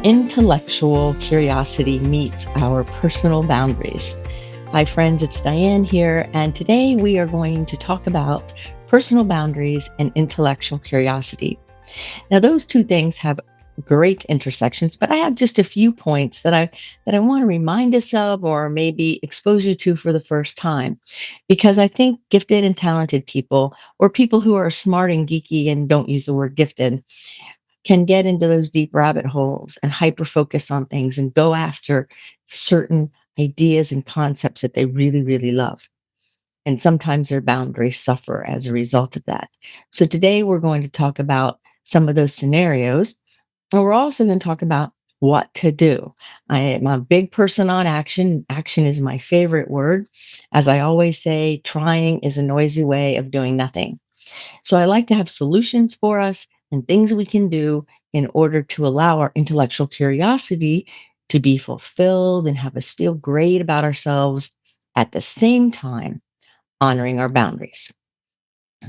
Intellectual curiosity meets our personal boundaries. Hi, friends, it's Diane here, and today we are going to talk about personal boundaries and intellectual curiosity. Now, those two things have great intersections, but I have just a few points that I want to remind us of or maybe expose you to for the first time. Because I think gifted and talented people, or people who are smart and geeky and don't use the word gifted, can get into those deep rabbit holes and hyper focus on things and go after certain ideas and concepts that they really, really love. And sometimes their boundaries suffer as a result of that. So today we're going to talk about some of those scenarios. And we're also going to talk about what to do. I am a big person on action. Action is my favorite word. As I always say, trying is a noisy way of doing nothing. So I like to have solutions for us and things we can do in order to allow our intellectual curiosity to be fulfilled and have us feel great about ourselves at the same time honoring our boundaries.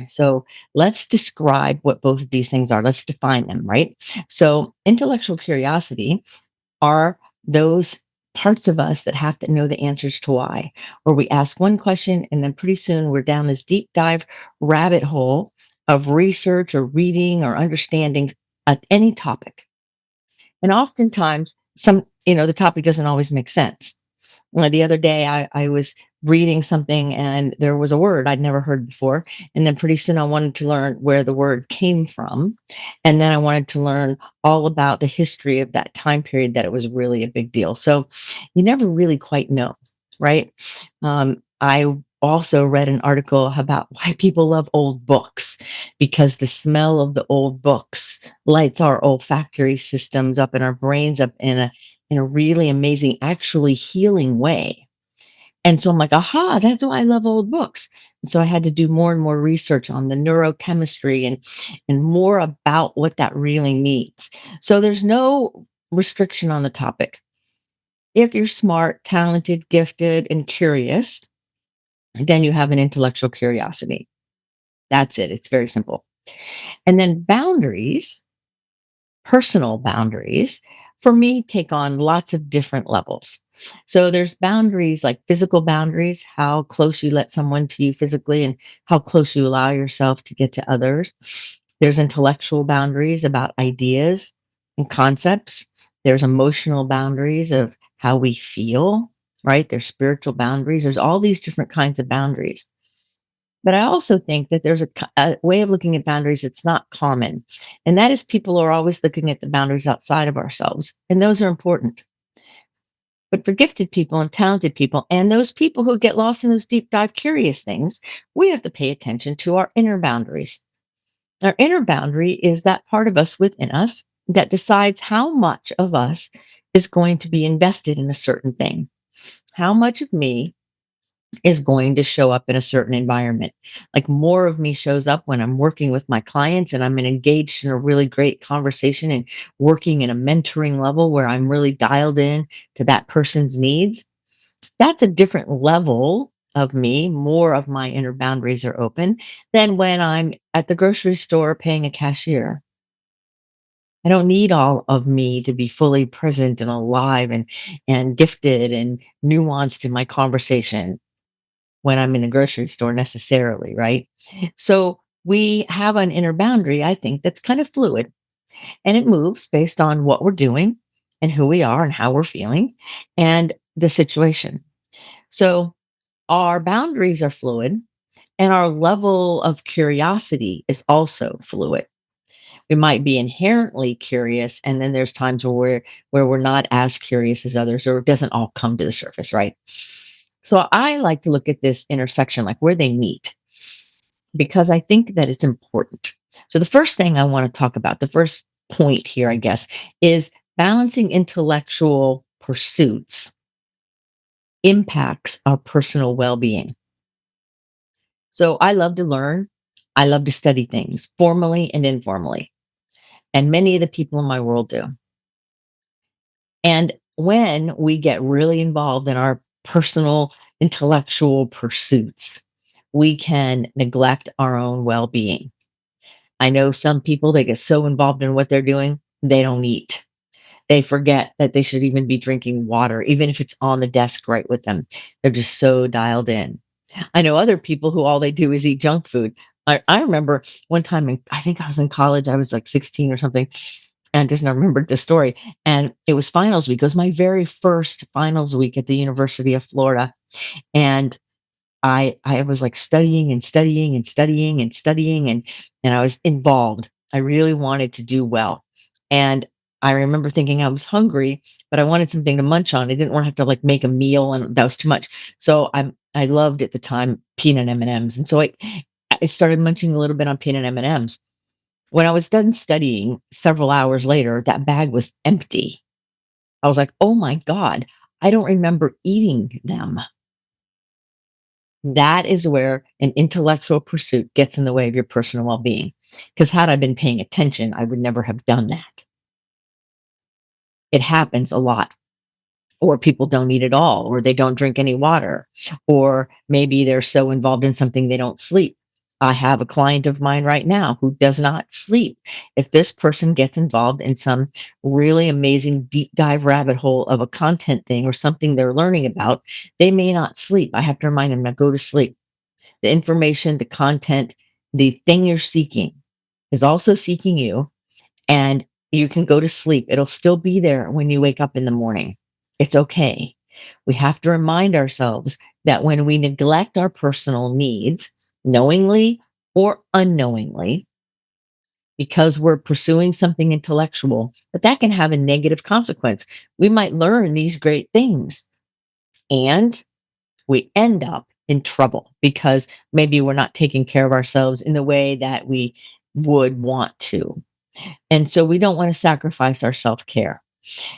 So let's describe what both of these things are. Let's define them, right? So, intellectual curiosity are those parts of us that have to know the answers to why, where we ask one question and then pretty soon we're down this deep dive rabbit hole of research or reading or understanding at any topic. And oftentimes, the topic doesn't always make sense. The other day, I was reading something and there was a word I'd never heard before. And then pretty soon I wanted to learn where the word came from. And then I wanted to learn all about the history of that time period that it was really a big deal. So you never really quite know, right? I also read an article about why people love old books because the smell of the old books lights our olfactory systems up in our brains up in a really amazing, actually healing way. And so I'm like, aha, that's why I love old books. And so I had to do more and more research on the neurochemistry and more about what that really means. So there's no restriction on the topic. If you're smart, talented, gifted, and curious, then you have an intellectual curiosity. That's it. It's very simple. And then boundaries, personal boundaries, for me, take on lots of different levels. So there's boundaries like physical boundaries, how close you let someone to you physically and how close you allow yourself to get to others. There's intellectual boundaries about ideas and concepts. There's emotional boundaries of how we feel, right? There's spiritual boundaries. There's all these different kinds of boundaries. But I also think that there's a way of looking at boundaries that's not common. And that is people are always looking at the boundaries outside of ourselves. And those are important. But for gifted people and talented people, and those people who get lost in those deep dive curious things, we have to pay attention to our inner boundaries. Our inner boundary is that part of us within us that decides how much of us is going to be invested in a certain thing. How much of me is going to show up in a certain environment. Like more of me shows up when I'm working with my clients and I'm engaged in a really great conversation and working in a mentoring level where I'm really dialed in to that person's needs. That's a different level of me. More of my inner boundaries are open than when I'm at the grocery store paying a cashier. I don't need all of me to be fully present and alive and gifted and nuanced in my conversation when I'm in a grocery store necessarily, right? So we have an inner boundary, I think, that's kind of fluid and it moves based on what we're doing and who we are and how we're feeling and the situation. So our boundaries are fluid and our level of curiosity is also fluid. We might be inherently curious and then there's times where we're not as curious as others or it doesn't all come to the surface, right? So I like to look at this intersection, like where they meet, because I think that it's important. So the first thing I want to talk about, the first point here, I guess, is balancing intellectual pursuits impacts our personal well being. So I love to learn. I love to study things formally and informally. And many of the people in my world do. And when we get really involved in our personal intellectual pursuits, we can neglect our own well being. I know some people, they get so involved in what they're doing, they don't eat. They forget that they should even be drinking water, even if it's on the desk right with them. They're just so dialed in. I know other people who all they do is eat junk food. I remember one time, I think I was in college, I was like 16 or something, and I just now remembered this story. And it was finals week. It was my very first finals week at the University of Florida. And I was like studying and studying and studying and studying, and I was involved. I really wanted to do well. And I remember thinking I was hungry, but I wanted something to munch on. I didn't want to have to like make a meal, and that was too much. So I loved at the time peanut M&Ms. And M's. And so I started munching a little bit on peanut M&Ms. When I was done studying several hours later, that bag was empty. I was like, "Oh my god, I don't remember eating them." That is where an intellectual pursuit gets in the way of your personal well-being. Because had I been paying attention, I would never have done that. It happens a lot. Or people don't eat at all, or they don't drink any water, or maybe they're so involved in something they don't sleep. I have a client of mine right now who does not sleep. If this person gets involved in some really amazing deep dive rabbit hole of a content thing or something they're learning about, they may not sleep. I have to remind them to go to sleep. The information, the content, the thing you're seeking is also seeking you, and you can go to sleep. It'll still be there when you wake up in the morning. It's okay. We have to remind ourselves that when we neglect our personal needs, knowingly or unknowingly, because we're pursuing something intellectual, that can have a negative consequence. We might learn these great things, and we end up in trouble because maybe we're not taking care of ourselves in the way that we would want to. And so we don't want to sacrifice our self care.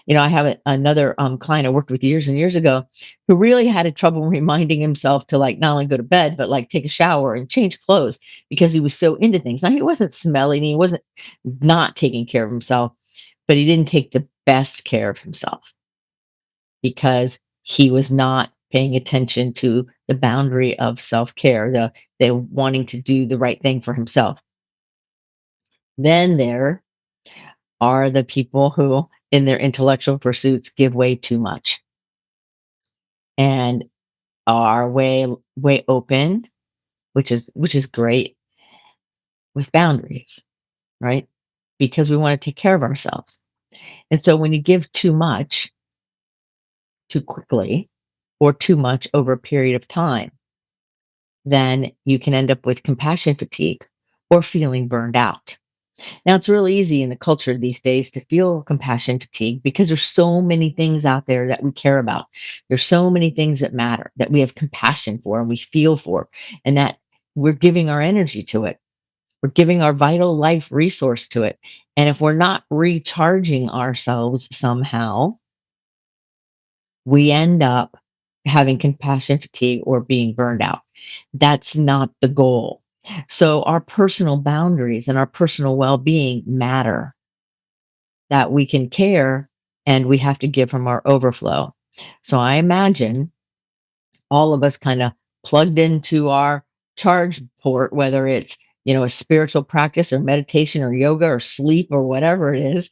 I have another client I worked with years and years ago who really had a trouble reminding himself to like not only go to bed, but like take a shower and change clothes because he was so into things. Now, he wasn't smelly and he wasn't not taking care of himself, but he didn't take the best care of himself because he was not paying attention to the boundary of self-care, the wanting to do the right thing for himself. Then there are the people who in their intellectual pursuits give way too much and are way open, which is great with boundaries, right? Because we want to take care of ourselves. And so when you give too much too quickly or too much over a period of time, then you can end up with compassion fatigue or feeling burned out. Now, it's really easy in the culture these days to feel compassion fatigue because there's so many things out there that we care about. There's so many things that matter that we have compassion for and we feel for, and that we're giving our energy to it. We're giving our vital life resource to it. And if we're not recharging ourselves somehow, we end up having compassion fatigue or being burned out. That's not the goal. So, our personal boundaries and our personal well being matter, that we can care and we have to give from our overflow. So, I imagine all of us kind of plugged into our charge port, whether it's a spiritual practice or meditation or yoga or sleep or whatever it is,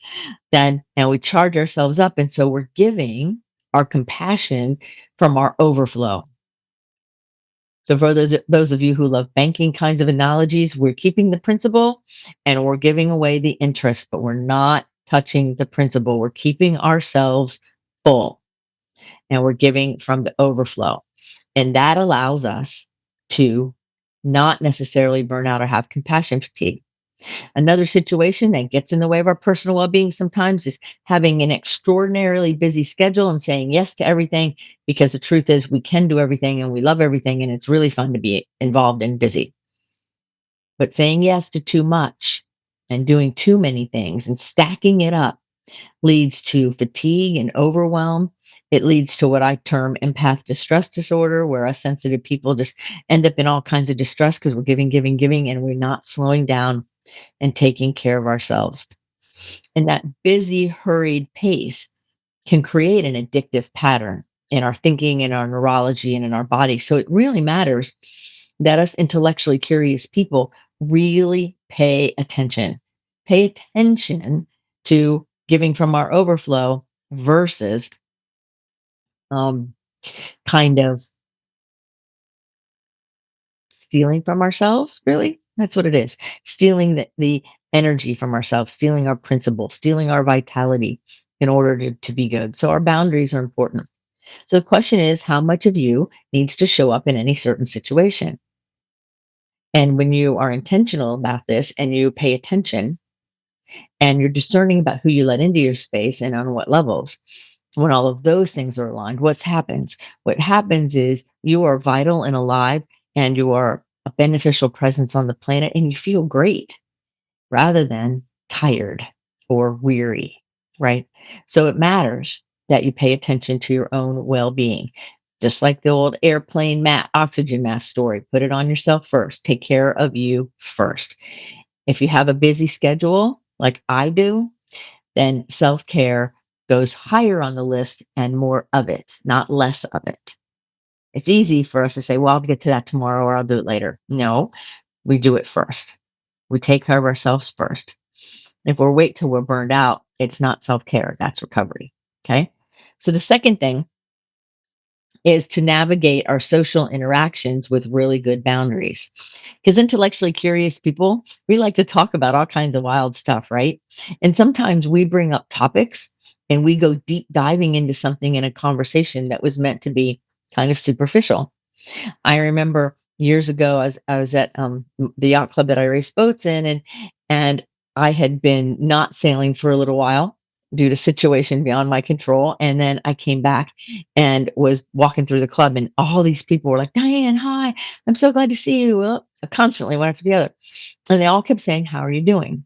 then and we charge ourselves up. And so we're giving our compassion from our overflow. So for those of you who love banking kinds of analogies, we're keeping the principal and we're giving away the interest, but we're not touching the principal. We're keeping ourselves full and we're giving from the overflow. And that allows us to not necessarily burn out or have compassion fatigue. Another situation that gets in the way of our personal well being sometimes is having an extraordinarily busy schedule and saying yes to everything, because the truth is we can do everything and we love everything and it's really fun to be involved and busy. But saying yes to too much and doing too many things and stacking it up leads to fatigue and overwhelm. It leads to what I term empath distress disorder, where us sensitive people just end up in all kinds of distress because we're giving, giving, giving, and we're not slowing down and taking care of ourselves. And that busy, hurried pace can create an addictive pattern in our thinking, in our neurology, and in our body. So it really matters that us intellectually curious people really pay attention. Pay attention to giving from our overflow versus um, kind of stealing from ourselves, really. That's what it is. Stealing the energy from ourselves, stealing our principle, stealing our vitality in order to be good. So our boundaries are important. So the question is, how much of you needs to show up in any certain situation? And when you are intentional about this and you pay attention and you're discerning about who you let into your space and on what levels, when all of those things are aligned, what's happens? What happens is you are vital and alive and you are a beneficial presence on the planet and you feel great rather than tired or weary, right? So it matters that you pay attention to your own well being. Just like the old airplane oxygen mask story, put it on yourself first. Take care of you first. If you have a busy schedule like I do, then self care goes higher on the list and more of it, not less of it. It's easy for us to say, well, I'll get to that tomorrow or I'll do it later. No, we do it first. We take care of ourselves first. If we wait till we're burned out, it's not self care, that's recovery. Okay. So the second thing is to navigate our social interactions with really good boundaries. Because intellectually curious people, we like to talk about all kinds of wild stuff, right? And sometimes we bring up topics and we go deep diving into something in a conversation that was meant to be kind of superficial. I remember years ago, as I was at the yacht club that I race boats in, and I had been not sailing for a little while due to situation beyond my control. And then I came back and was walking through the club, and all these people were like, "Diane, hi! I'm so glad to see you." Well, constantly one after the other, and they all kept saying, "How are you doing?"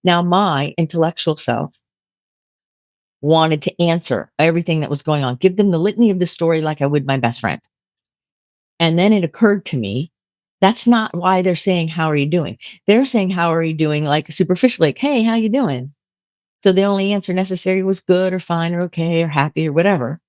Now, my intellectual self wanted to answer everything that was going on, give them the litany of the story like I would my best friend. And then it occurred to me, that's not why they're saying, "How are you doing?" They're saying, "How are you doing?" like superficially, like, "Hey, how you doing?" So the only answer necessary was good or fine or okay or happy or whatever.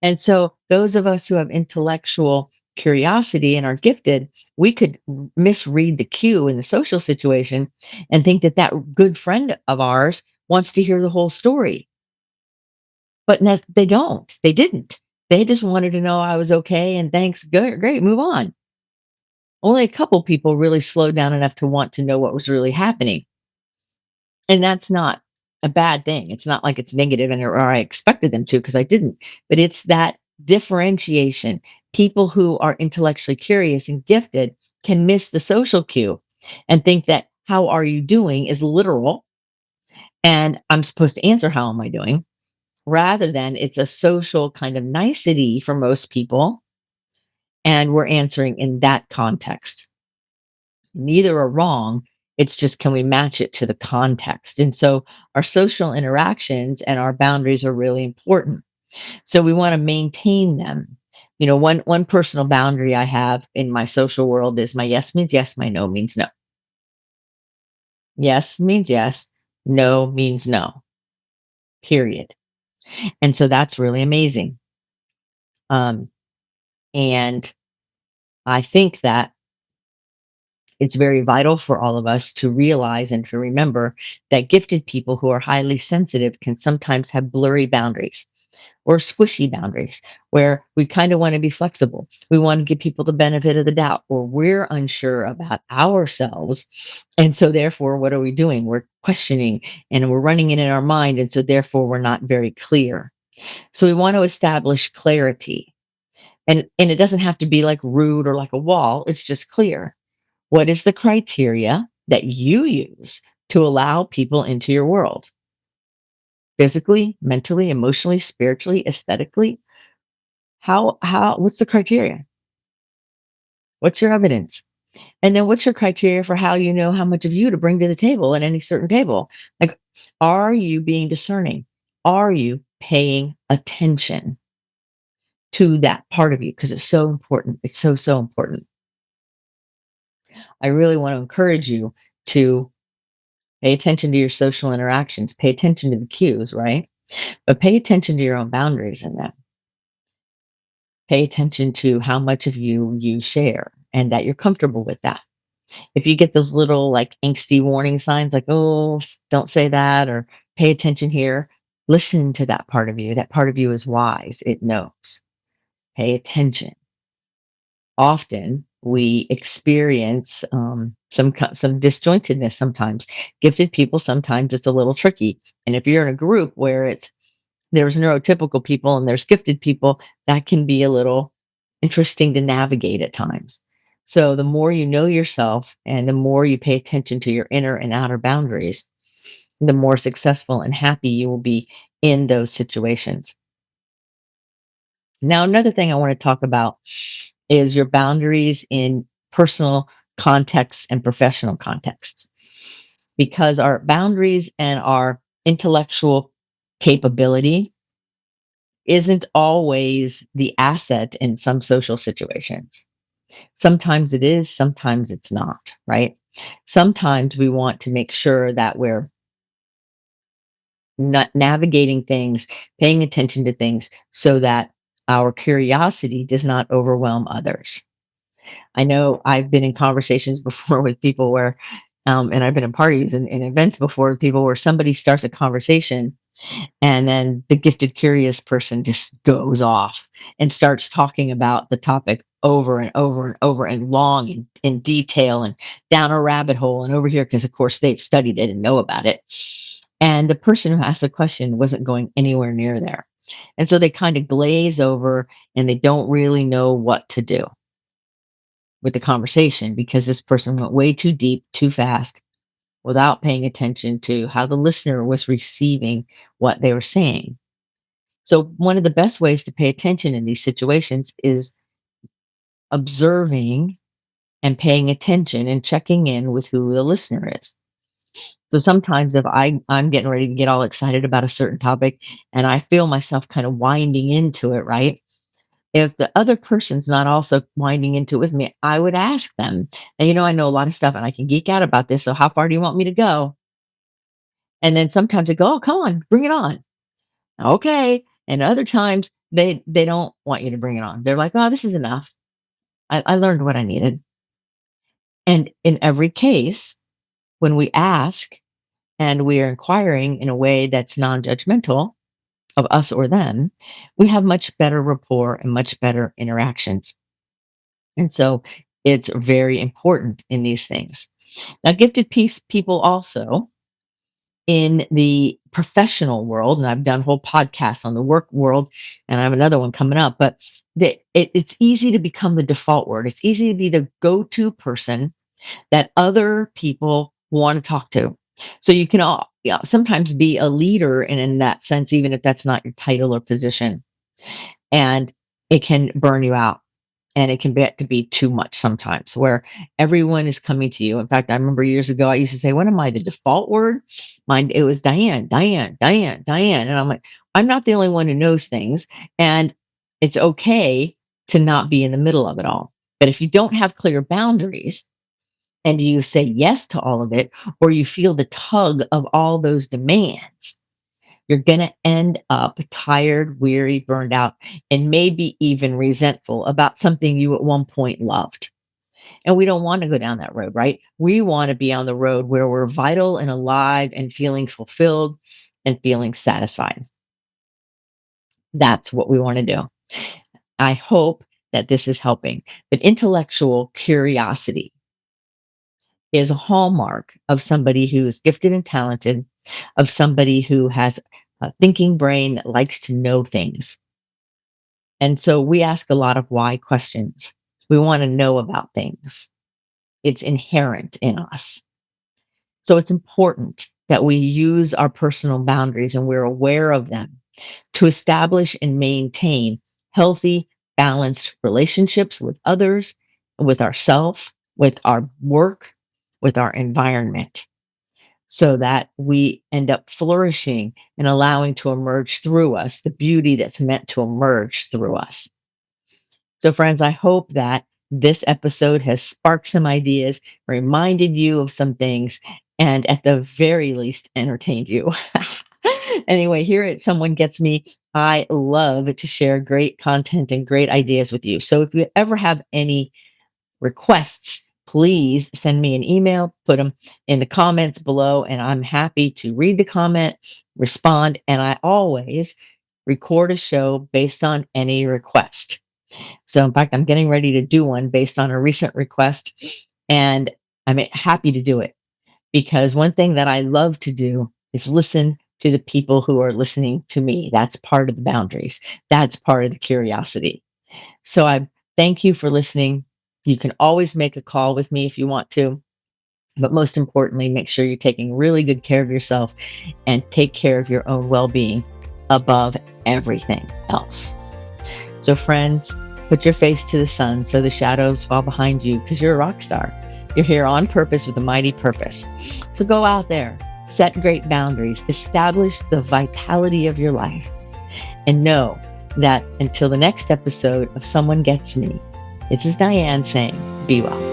And so those of us who have intellectual curiosity and are gifted, we could misread the cue in the social situation and think that that good friend of ours wants to hear the whole story. But they don't. They didn't. They just wanted to know I was okay and thanks. Good, great, move on. Only a couple people really slowed down enough to want to know what was really happening. And that's not a bad thing. It's not like it's negative or I expected them to because I didn't. But it's that differentiation. People who are intellectually curious and gifted can miss the social cue and think that how are you doing is literal and I'm supposed to answer how am I doing rather than it's a social kind of nicety for most people and we're answering in that context. Neither are wrong. It's just can we match it to the context? And so our social interactions and our boundaries are really important. So we want to maintain them. You know, one personal boundary I have in my social world is my yes means yes, my no means no. Yes means yes, no means no. Period. And so that's really amazing. Um, and I think that it's very vital for all of us to realize and to remember that gifted people who are highly sensitive can sometimes have blurry boundaries or squishy boundaries where we kind of want to be flexible. We want to give people the benefit of the doubt, or we're unsure about ourselves. And so, therefore, what are we doing? We're questioning and we're running it in our mind. And so, therefore, we're not very clear. So, we want to establish clarity. And it doesn't have to be like rude or like a wall, it's just clear. What is the criteria that you use to allow people into your world? Physically, mentally, emotionally, spiritually, aesthetically? What's the criteria? What's your evidence? And then what's your criteria for how you know how much of you to bring to the table at any certain table? Like, are you being discerning? Are you paying attention to that part of you? Because it's so important. It's so, so important. I really want to encourage you to pay attention to your social interactions, pay attention to the cues, right? But pay attention to your own boundaries in that. Pay attention to how much of you share and that you're comfortable with that. If you get those little like angsty warning signs like, oh, don't say that, or Pay attention here. Listen to that part of you. That part of you is wise. It knows. Pay attention. Often we experience some disjointedness sometimes. Gifted people, sometimes it's a little tricky. And if you're in a group where there's neurotypical people and there's gifted people, that can be a little interesting to navigate at times. So the more you know yourself and the more you pay attention to your inner and outer boundaries, the more successful and happy you will be in those situations. Now, another thing I want to talk about is your boundaries in personal contexts and professional contexts, because our boundaries and our intellectual capability isn't always the asset in some social situations. Sometimes it is, sometimes it's not, right? Sometimes we want to make sure that we're navigating things, paying attention to things so that our curiosity does not overwhelm others. I know I've been in conversations before with people where, and I've been in parties and events before with people where somebody starts a conversation and then the gifted, curious person just goes off and starts talking about the topic over and over and over and long in detail and down a rabbit hole and over here, because of course they've studied it and know about it. And the person who asked the question wasn't going anywhere near there. And so they kind of glaze over and they don't really know what to do with the conversation because this person went way too deep, too fast, without paying attention to how the listener was receiving what they were saying. So, one of the best ways to pay attention in these situations is observing and paying attention and checking in with who the listener is. So sometimes if I'm getting ready to get all excited about a certain topic and I feel myself kind of winding into it, right? If the other person's not also winding into it with me, I would ask them, and I know a lot of stuff and I can geek out about this. So how far do you want me to go? And then sometimes they go, oh, come on, bring it on. Okay. And other times they don't want you to bring it on. They're like, oh, this is enough. I learned what I needed. And in every case, when we ask and we are inquiring in a way that's non-judgmental of us or them, we have much better rapport and much better interactions. And so it's very important in these things. Now, gifted people also in the professional world, and I've done whole podcasts on the work world, and I have another one coming up, but it's easy to become the default word. It's easy to be the go to person that other people want to talk to. So you can sometimes be a leader, and in that sense, even if that's not your title or position, and it can burn you out. And it can get to be too much sometimes where everyone is coming to you. In fact, I remember years ago, I used to say, what am I, the default word? Mine, it was Diane, Diane, Diane, Diane. And I'm like, I'm not the only one who knows things. And it's okay to not be in the middle of it all. But if you don't have clear boundaries and you say yes to all of it, or you feel the tug of all those demands, you're going to end up tired, weary, burned out, and maybe even resentful about something you at one point loved. And we don't want to go down that road, right? We want to be on the road where we're vital and alive and feeling fulfilled and feeling satisfied. That's what we want to do. I hope that this is helping. But intellectual curiosity is a hallmark of somebody who is gifted and talented, of somebody who has a thinking brain that likes to know things. And so we ask a lot of why questions. We want to know about things. It's inherent in us. So it's important that we use our personal boundaries and we're aware of them to establish and maintain healthy, balanced relationships with others, with ourselves, with our work, with our environment, so that we end up flourishing and allowing to emerge through us the beauty that's meant to emerge through us. So, friends, I hope that this episode has sparked some ideas, reminded you of some things, and at the very least, entertained you. Anyway, here at Someone Gets Me, I love to share great content and great ideas with you. So, if you ever have any requests, please send me an email, put them in the comments below, and I'm happy to read the comment, respond, and I always record a show based on any request. So, in fact, I'm getting ready to do one based on a recent request, and I'm happy to do it because one thing that I love to do is listen to the people who are listening to me. That's part of the boundaries, that's part of the curiosity. So, I thank you for listening. You can always make a call with me if you want to. But most importantly, make sure you're taking really good care of yourself and take care of your own well being above everything else. So, friends, put your face to the sun so the shadows fall behind you because you're a rock star. You're here on purpose with a mighty purpose. So, go out there, set great boundaries, establish the vitality of your life, and know that until the next episode of Someone Gets Me, this is Dianne saying, be well.